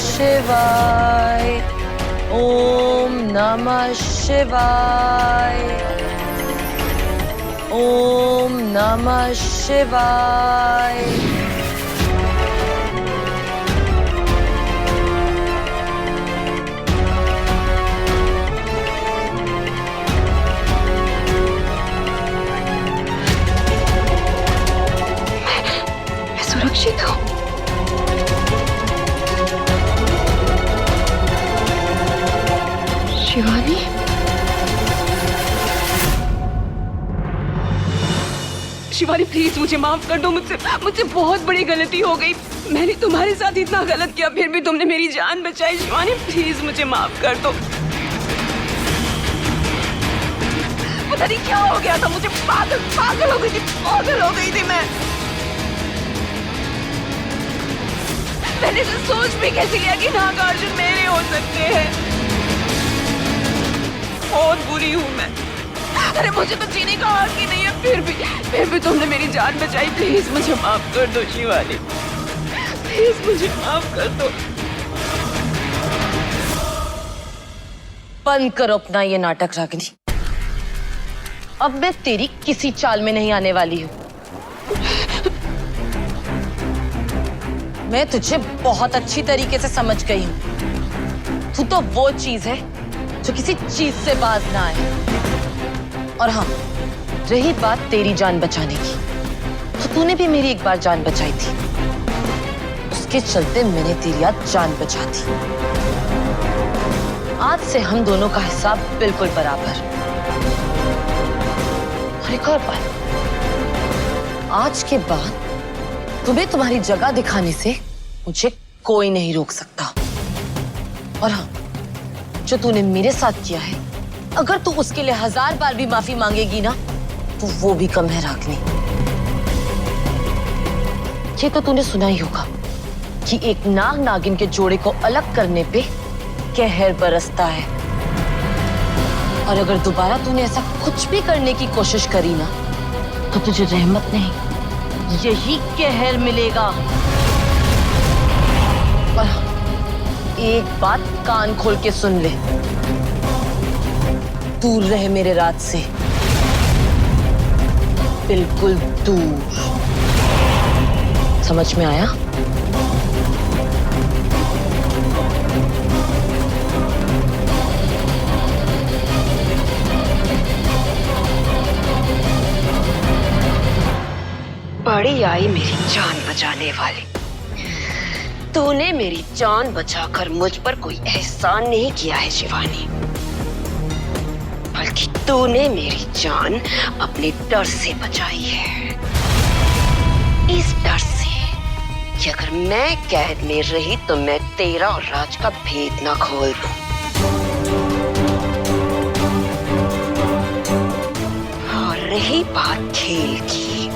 शिवाय। ओम नमः शिवाय। ओम नमः शिवाय। मैं सुरक्षित हूँ। शिवानी, शिवानी प्लीज मुझे माफ कर दो। मुझसे बहुत बड़ी गलती हो गई। मैंने तुम्हारे साथ इतना गलत किया, फिर भी तुमने मेरी जान बचाई। शिवानी प्लीज मुझे माफ कर दो। पता नहीं क्या हो गया था, मुझे पागल हो गई थी मैंने तो सोच भी कैसे लिया कि नागार्जुन मेरे हो सकते हैं। बहुत बुरी हूँ मैं। अरे मुझे तो जीने का हक ही नहीं है, फिर भी तुमने मेरी जान बचाई। प्लीज मुझे माफ कर दो शिवानी, प्लीज मुझे माफ कर दो। बंद करो अपना ये नाटक रागिनी। अब मैं तेरी किसी चाल में नहीं आने वाली हूँ। मैं तुझे बहुत अच्छी तरीके से समझ गई हूँ। तू तो वो चीज है जो किसी चीज से बाज ना आए। और हाँ, रही बात तेरी जान बचाने की, तो तूने भी मेरी एक बार जान बचाई थी। उसके चलते मैंने तेरी आज जान बचा दी। आज से हम दोनों का हिसाब बिल्कुल बराबर। और एक और बात, आज के बाद तुम्हें तुम्हारी जगह दिखाने से मुझे कोई नहीं रोक सकता। और हाँ, जो तूने मेरे साथ किया है, अगर तू उसके लिए 1000 बार भी माफी मांगेगी ना, तो वो भी कम है रागिनी। ये तो तूने सुना ही होगा कि एक नाग नागिन के जोड़े को अलग करने पे कहर बरसता है। और अगर दोबारा तूने ऐसा कुछ भी करने की कोशिश करी ना, तो तुझे रहमत नहीं, यही कहर मिलेगा। और एक बात कान खोल के सुन ले, दूर रहे मेरे राज से, बिल्कुल दूर। समझ में आया? बड़ी आई मेरी जान बचाने वाली। तूने मेरी जान बचाकर मुझ पर कोई एहसान नहीं किया है शिवानी, बल्कि तूने मेरी जान अपने डर से बचाई है। इस डर से कि अगर मैं कैद में रही तो मैं तेरा और राज का भेद ना खोल दूं। और रही बात खेल की,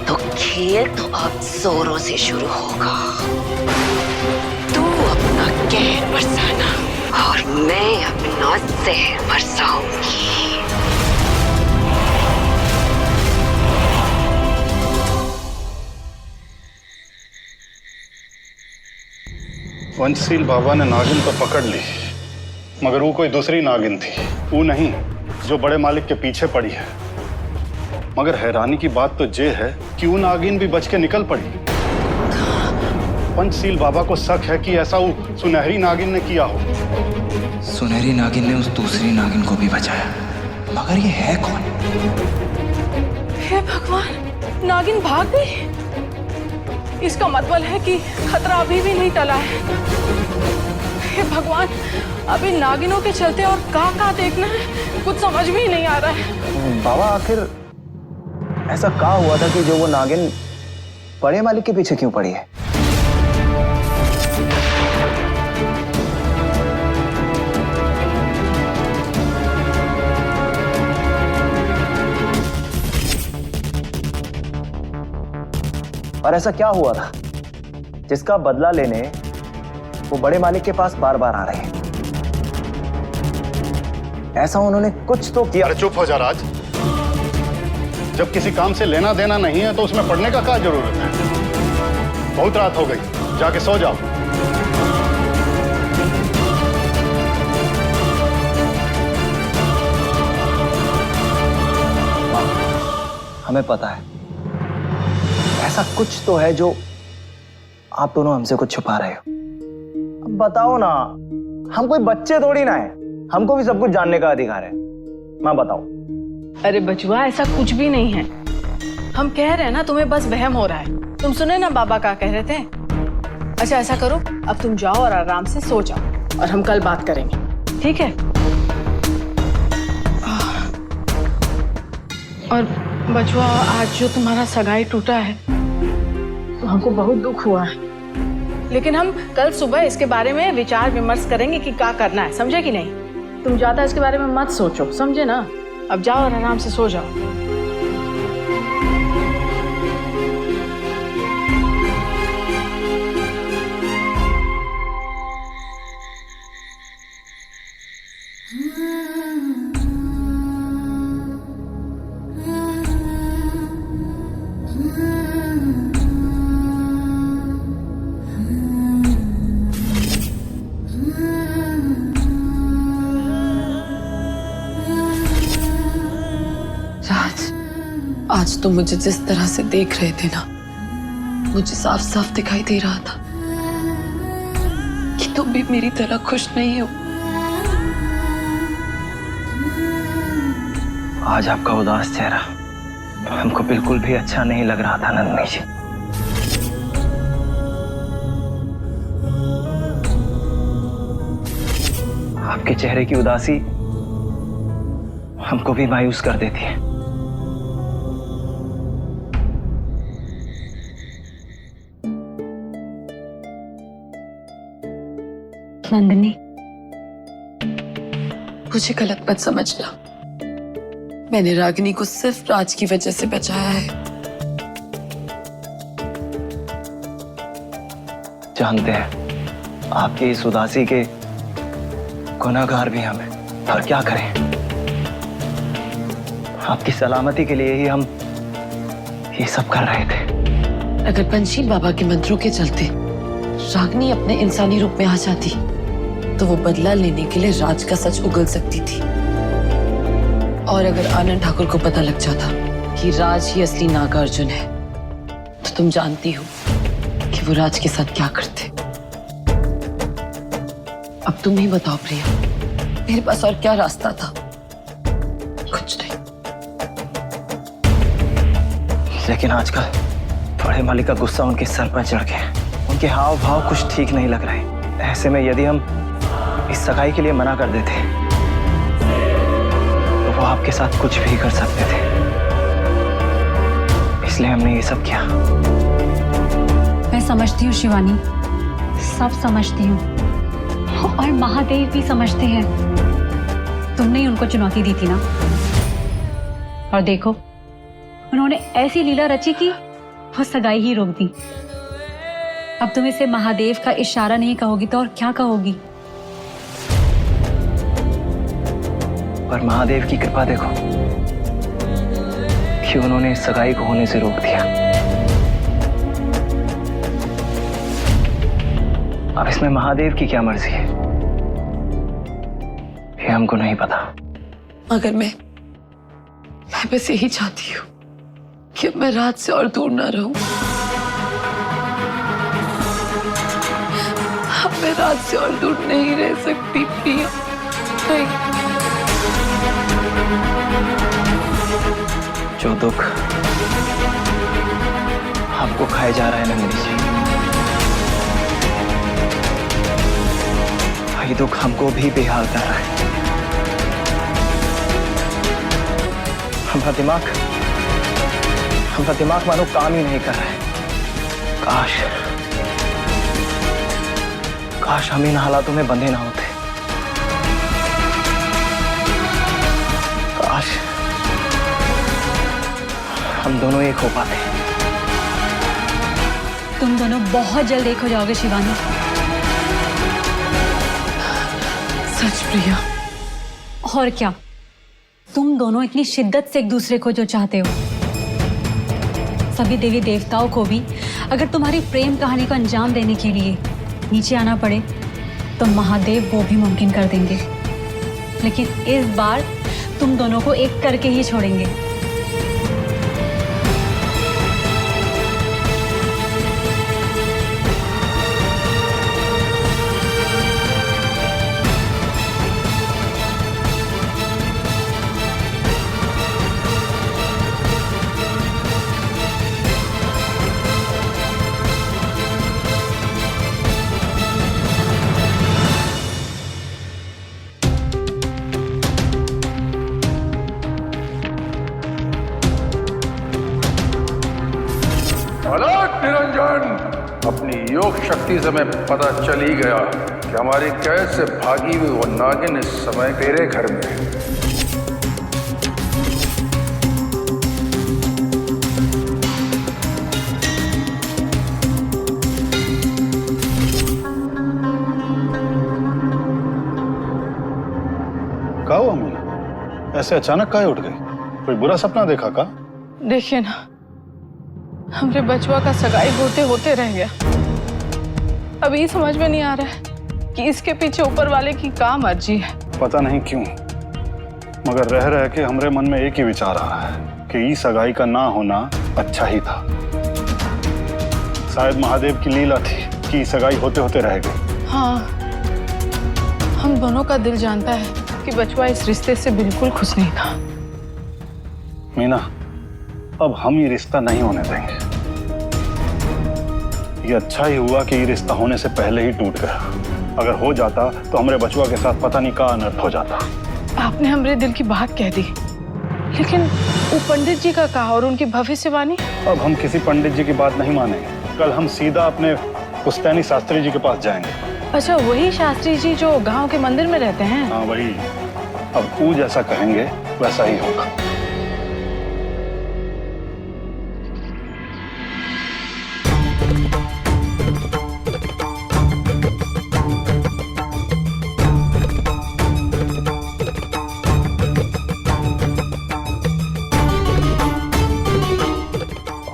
तो खेल तो अब जोरों से शुरू होगा। तू अपना कहर बरसाना और मैं अपना जहर बरसाऊंगी। वंशशील बाबा ने नागिन तो पकड़ ली, मगर वो कोई दूसरी नागिन थी, वो नहीं जो बड़े मालिक के पीछे पड़ी है। मगर हैरानी की बात तो ये है कि वो नागिन भी बच के निकल पड़ी। पंचशील बाबा को शक है कि ऐसा वो सुनहरी नागिन ने किया हो। सुनहरी नागिन ने उस दूसरी नागिन को भी बचाया, मगर ये है कौन? हे भगवान, नागिन भाग गई। इसका मतलब है कि खतरा अभी भी नहीं टला है। हे भगवान, अभी नागिनों के चलते और कहाँ देखना है, कुछ समझ में ही नहीं आ रहा है। बाबा, आखिर ऐसा क्या हुआ था कि जो वो नागिन बड़े मालिक के पीछे क्यों पड़ी है? और ऐसा क्या हुआ था जिसका बदला लेने वो बड़े मालिक के पास बार बार आ रहे हैं? ऐसा उन्होंने कुछ तो किया। अरे चुप हो जा राज। जब किसी काम से लेना देना नहीं है तो उसमें पढ़ने का क्या जरूरत है? बहुत रात हो गई, जाके सो जाओ। हमें पता है ऐसा कुछ तो है जो आप दोनों हमसे कुछ छुपा रहे हो। अब बताओ ना, हम कोई बच्चे थोड़ी ना है, हमको भी सब कुछ जानने का अधिकार है। माँ बताओ। अरे बचुआ, ऐसा कुछ भी नहीं है। हम कह रहे हैं ना, तुम्हें बस वहम हो रहा है। तुम सुने ना बाबा क्या कह रहे थे। अच्छा ऐसा करो, अब तुम जाओ और आराम से सो जाओ और हम कल बात करेंगे, ठीक है? और बचुआ, आज जो तुम्हारा सगाई टूटा है तो हमको बहुत दुख हुआ है, लेकिन हम कल सुबह इसके बारे में विचार विमर्श करेंगे कि क्या करना है, समझे कि नहीं? तुम ज्यादा इसके बारे में मत सोचो, समझे ना? अब जाओ और आराम से सो जाओ। राज, आज तुम मुझे जिस तरह से देख रहे थे ना, मुझे साफ साफ दिखाई दे रहा था कि तुम भी मेरी तरह खुश नहीं हो। आज आपका उदास चेहरा हमको बिल्कुल भी अच्छा नहीं लग रहा था नंदिनी जी। आपके चेहरे की उदासी हमको भी मायूस कर देती है। नंदिनी, मुझे गलत मत समझना। मैंने रागिनी को सिर्फ राज की वजह से बचाया है। जानते हैं आपकी इस उदासी के गुनहगार भी हमें, पर क्या करें, आपकी सलामती के लिए ही हम ये सब कर रहे थे। अगर पंचशील बाबा के मंत्रों के चलते रागिनी अपने इंसानी रूप में आ जाती तो वो बदला लेने के लिए राज का सच उगल सकती थी। और अगर आनंद ठाकुर को पता लग जाता कि राज ही असली नागार्जुन है, तो तुम जानती हो कि वो राज के साथ क्या करते। अब तुम ही बताओ प्रिया, मेरे पास और क्या रास्ता था? कुछ नहीं। लेकिन आजकल बड़े मालिक का गुस्सा उनके सर पर चढ़ गया है। उनके हाव भाव कुछ ठीक नहीं लग रहे। ऐसे में यदि हम इस सगाई के लिए मना कर देते तो वो आपके साथ कुछ भी कर सकते थे, इसलिए हमने ये सब किया। मैं समझती हूँ शिवानी, सब समझती हूँ, और महादेव भी समझते हैं। तुमने ही उनको चुनौती दी थी ना, और देखो उन्होंने ऐसी लीला रची कि वो सगाई ही रोक दी। अब तुम इसे महादेव का इशारा नहीं कहोगी तो और क्या कहोगी? पर महादेव की कृपा देखो कि उन्होंने इस सगाई को होने से रोक दिया। अब इसमें महादेव की क्या मर्जी है, ये हमको नहीं पता। मगर मैं बस यही चाहती हूँ कि अब मैं राज से और दूर ना रहूं। अब मैं राज से और दूर नहीं रह सकती प्रिया, नहीं। जो दुख हमको खाया जा रहा है नंदिनी जी, वही दुख हमको भी बेहाल कर रहा है। हमारा दिमाग मानो काम ही नहीं कर रहा है। काश हम इन हालातों में बंधे ना होते। काश हम दोनों एक हो पाते। तुम दोनों बहुत जल्द एक हो जाओगे शिवानी। सच प्रिया? और क्या, तुम दोनों इतनी शिद्दत से एक दूसरे को जो चाहते हो, सभी देवी देवताओं को भी अगर तुम्हारी प्रेम कहानी को अंजाम देने के लिए नीचे आना पड़े तो महादेव वो भी मुमकिन कर देंगे, लेकिन इस बार तुम दोनों को एक करके ही छोड़ेंगे। निरंजन, अपनी योग शक्ति से मैं पता चल ही गया कि हमारी कैद से भागी हुई वो नागिन इस समय तेरे घर में है। क्या हुआ मीना? ऐसे अचानक काहे उठ गई? कोई बुरा सपना देखा का? देखिए ना, हमरे बचवा का सगाई होते होते रह गया। अभी समझ में नहीं आ रहा है कि इसके पीछे ऊपर वाले की क्या मर्जी है। पता नहीं क्यों, मगर रह रह के हमरे मन में एक ही विचार आ रहा है कि ई सगाई का ना होना अच्छा ही था। शायद महादेव की लीला थी कि ई सगाई होते होते रह गई। हाँ, हम दोनों का दिल जानता है कि बचवा इस रिश्ते से बिल्कुल खुश नहीं था। मीना, अब हम ये रिश्ता नहीं होने देंगे। ये अच्छा ही हुआ कि ये रिश्ता होने से पहले ही टूट गया। अगर हो जाता तो हमारे बचवा के साथ पता नहीं क्या अनर्थ हो जाता। आपने हमरे दिल की बात कह दी, लेकिन वो पंडित जी का कहा और उनकी भविष्यवाणी? अब हम किसी पंडित जी की बात नहीं मानेंगे। कल हम सीधा अपने पुश्तैनी शास्त्री जी के पास जाएंगे। अच्छा, वही शास्त्री जी जो गांव के मंदिर में रहते हैं? हाँ वही। अब वो जैसा कहेंगे वैसा ही होगा।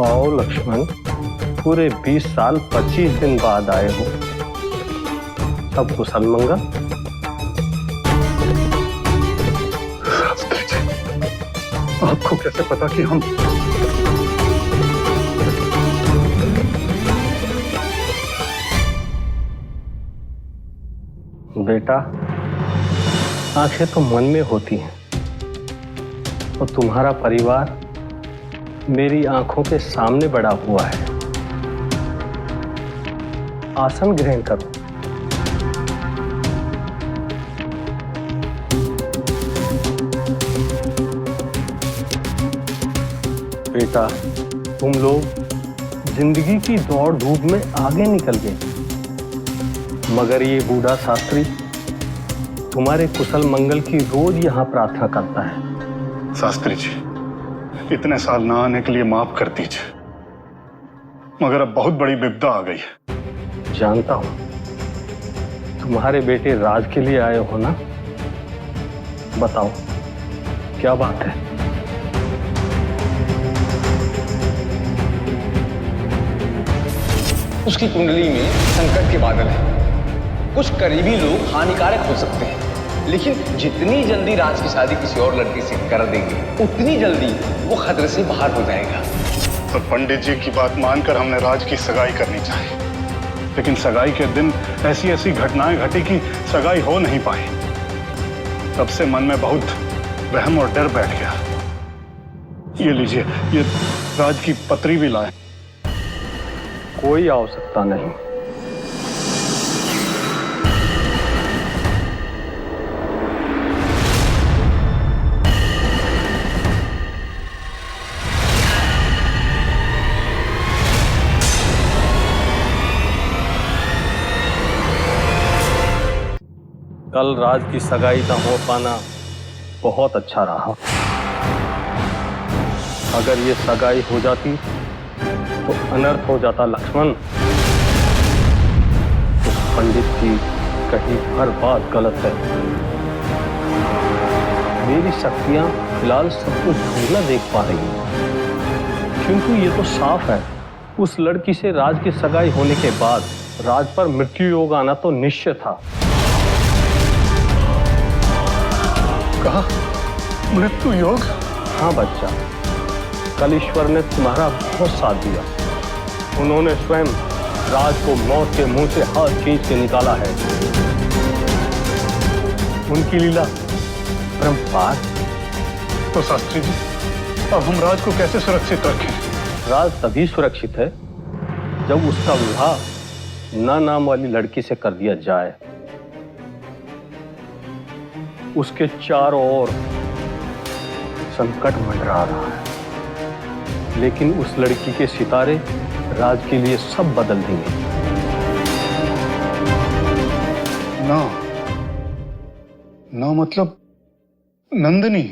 आओ लक्ष्मण, पूरे 20 साल 25 दिन बाद आए हो। सब कुशल मंगल? आपको कैसे पता कि हम? बेटा, आंखें तो मन में होती हैं और तुम्हारा परिवार मेरी आंखों के सामने बड़ा हुआ है। आसन ग्रहण करो। बेटा, तुम लोग जिंदगी की दौड़ धूप में आगे निकल गए, मगर ये बूढ़ा शास्त्री तुम्हारे कुशल मंगल की रोज यहां प्रार्थना करता है। शास्त्री जी, इतने साल ना आने के लिए माफ कर दीजिए, मगर अब बहुत बड़ी विपदा आ गई है। जानता हूं, तुम्हारे बेटे राज के लिए आए हो ना? बताओ क्या बात है? उसकी कुंडली में संकट के बादल हैं। कुछ करीबी लोग हानिकारक हो सकते हैं, लेकिन जितनी जल्दी राज की शादी किसी और लड़की से कर देंगे, उतनी जल्दी वो खतरे से बाहर हो जाएगा। तो पंडित जी की बात मानकर हमने राज की सगाई करनी चाहिए, लेकिन सगाई के दिन ऐसी ऐसी घटनाएं घटी कि सगाई हो नहीं पाई। तब से मन में बहुत वहम और डर बैठ गया। ये लीजिए, ये राज की पत्री भी लाए। कोई आवश्यकता नहीं। कल राज की सगाई ना हो पाना बहुत अच्छा रहा। अगर ये सगाई हो जाती तो अनर्थ हो जाता लक्ष्मण। उस पंडित की कही हर बात गलत है। मेरी शक्तियां फिलहाल सब कुछ ढूंढना देख पा रही हैं, क्योंकि ये तो साफ है उस लड़की से राज की सगाई होने के बाद राज पर मृत्यु योग आना तो निश्चय था। कहा मृत्यु योग? हाँ बच्चा, कल ईश्वर ने तुम्हारा बहुत साथ दिया। उन्होंने स्वयं राज को मौत के मुंह से हाथ खींच के निकाला है। उनकी लीला परंपार। तो शास्त्री जी, अब हम राज को कैसे सुरक्षित रखें? राज तभी सुरक्षित है जब उसका विवाह ना नाम वाली लड़की से कर दिया जाए। उसके चारों ओर संकट मंडरा रहा है, लेकिन उस लड़की के सितारे राज के लिए सब बदल देंगे। ना ना मतलब नंदिनी?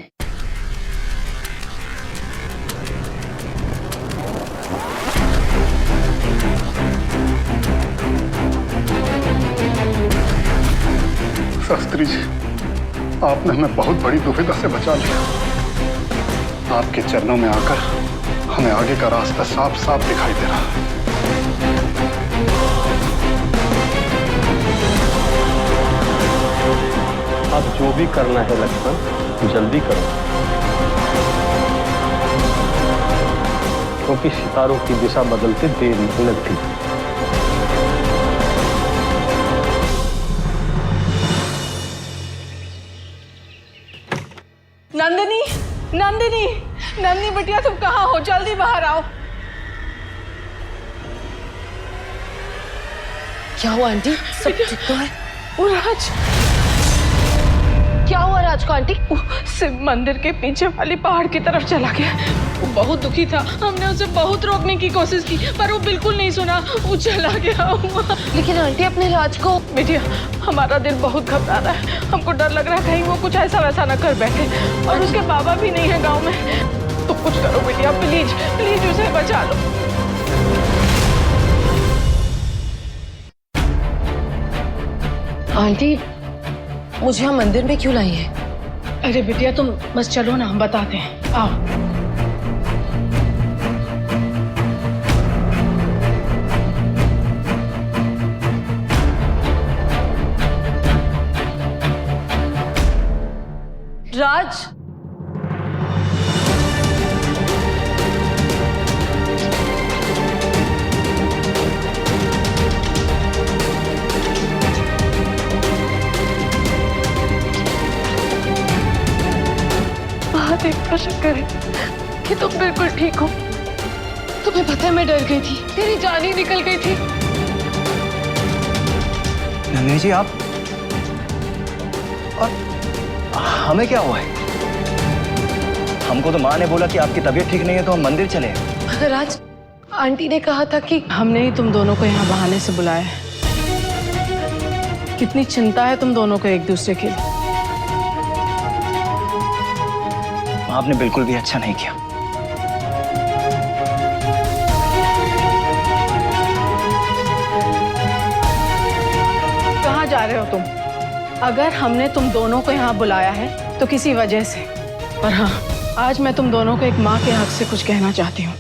शास्त्री जी, आपने हमें बहुत बड़ी दुविधा से बचा लिया। आपके चरणों में आकर हमें आगे का रास्ता साफ साफ दिखाई दे रहा है। अब जो भी करना है लक्ष्मण, जल्दी करो, क्योंकि सितारों की दिशा बदलते देर नहीं लगती। नंदिनी, नंदिनी, नंदिनी बिटिया, तुम कहाँ हो? जल्दी बाहर आओ। क्या हुआ आंटी? सब ठीक तो है? वो राज, क्या हुआ राज को आंटी? शिव मंदिर के पीछे वाली पहाड़ की तरफ चला गया। वो बहुत दुखी था। हमने उसे बहुत रोकने की कोशिश की, पर वो बिल्कुल नहीं सुना। वो चला गया। लेकिन आंटी, अपने राज को। बिटिया, हमारा दिल बहुत घबरा रहा है। हमको डर लग रहा है कहीं वो कुछ ऐसा वैसा न कर बैठे। और उसके बाबा भी नहीं है गांव में। तो कुछ करो बिटिया, प्लीज प्लीज उसे बचा लो। आंटी, मुझे यहाँ मंदिर में क्यों लाई है? अरे बिटिया, तुम बस चलो ना, हम बताते हैं। आओ। राज, महादेव का शुक्र है कि तुम बिल्कुल ठीक हो। तुम्हें पता है मैं डर गई थी, तेरी जान ही निकल गई थी। नंदिनी जी, आप और हमें क्या हुआ है? हमको तो माँ ने बोला कि आपकी तबीयत ठीक नहीं है तो हम मंदिर चले। मगर आज आंटी ने कहा था कि हमने ही तुम दोनों को यहाँ बहाने से बुलाया है। कितनी चिंता है तुम दोनों को एक दूसरे के लिए। आपने बिल्कुल भी अच्छा नहीं किया। कहाँ जा रहे हो तुम? अगर हमने तुम दोनों को यहाँ बुलाया है तो किसी वजह से। पर हाँ, आज मैं तुम दोनों को एक माँ के हक से कुछ कहना चाहती हूँ,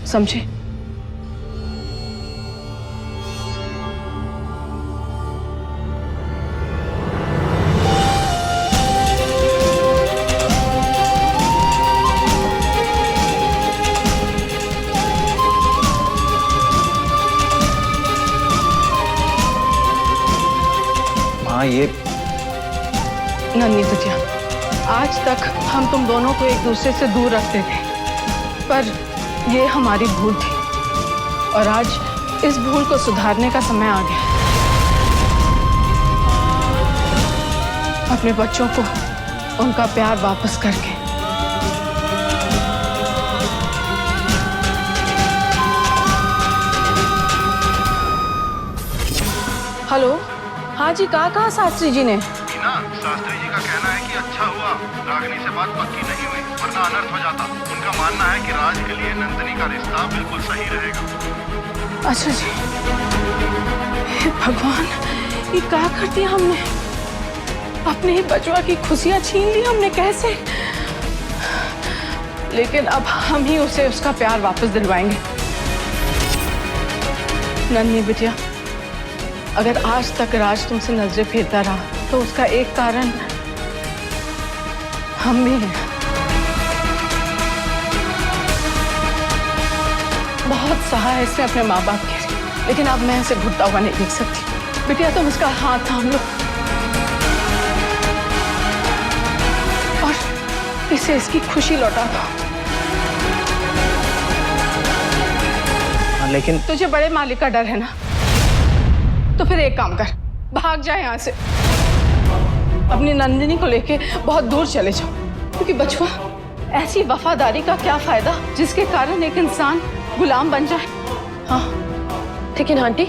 समझे? माँ, ये नन्ही बिटिया, आज तक हम तुम दोनों को एक दूसरे से दूर रखते थे, पर ये हमारी भूल थी और आज इस भूल को सुधारने का समय आ गया। अपने बच्चों को उनका प्यार वापस करके। हेलो, हाँ जी, कहा शास्त्री जी ने? ना, शास्त्री जी का कहना है कि अच्छा हुआ रागिनी से बात पक्की नहीं हुई, वरना अनर्थ हो जाता। उनका मानना है कि राज के लिए नंदिनी का रिश्ता बिल्कुल सही रहेगा। अच्छा जी। हे भगवान, ये क्या कर दिया हमने? अपने ही बचवा की खुशियां छीन ली हमने, कैसे? लेकिन अब हम ही उसे उसका प्यार वापस दिलवाएंगे। नन्ही बिटिया, अगर आज तक राज तुमसे नजरें फेरता रहा तो उसका एक कारण हम भी हैं। बहुत सहा है इसने अपने माँ बाप के लिए, लेकिन अब मैं इसे घुटता हुआ नहीं देख सकती। बिटिया तुम उसका हाथ थाम लो और इसे इसकी खुशी लौटा दो। लेकिन तुझे बड़े मालिक का डर है ना, तो फिर एक काम कर, भाग जा यहाँ से। अपनी नंदिनी को लेके बहुत दूर चले जाओ, क्योंकि बचवा ऐसी वफादारी का क्या फायदा जिसके कारण एक इंसान गुलाम बन जाए। हाँ, लेकिन आंटी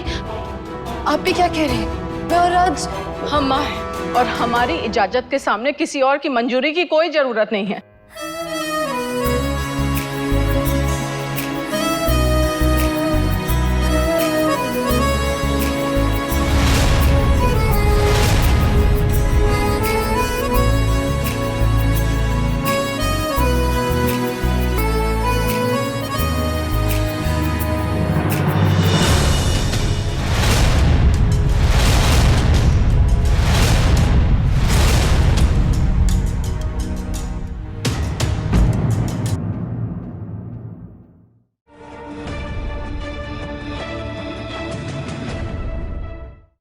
आप भी क्या कह रहे हैं? मैं और राज हम माँ हैं और हमारी इजाजत के सामने किसी और की मंजूरी की कोई जरूरत नहीं है।